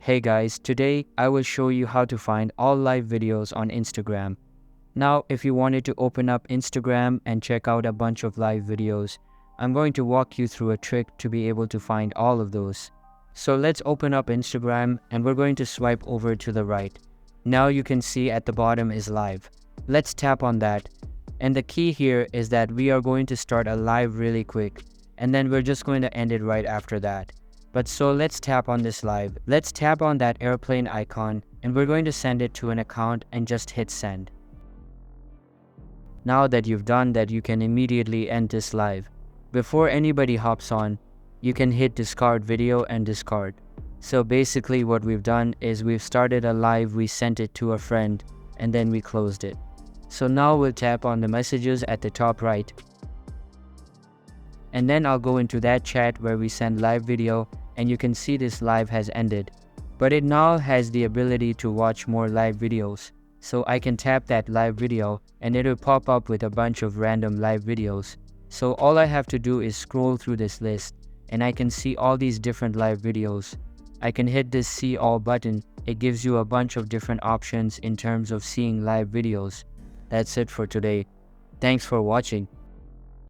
Hey guys, today I will show you how to find all live videos on Instagram. Now, if you wanted to open up Instagram and check out a bunch of live videos, I'm going to walk you through a trick to be able to find all of those. So let's open up Instagram and we're going to swipe over to the right. Now you can see at the bottom is live. Let's tap on that. And the key here is that we are going to start a live really quick and then we're just going to end it right after that. But so let's tap on this live. Let's tap on that airplane icon and we're going to send it to an account and just hit send. Now that you've done that, you can immediately end this live. Before anybody hops on, you can hit discard video and discard. So basically what we've done is we've started a live, we sent it to a friend, and then we closed it. So now we'll tap on the messages at the top right. And then I'll go into that chat where we send live video and you can see this live has ended. But it now has the ability to watch more live videos. So I can tap that live video and it will pop up with a bunch of random live videos. So all I have to do is scroll through this list and I can see all these different live videos. I can hit this see all button. It gives you a bunch of different options in terms of seeing live videos. That's it for today. Thanks for watching.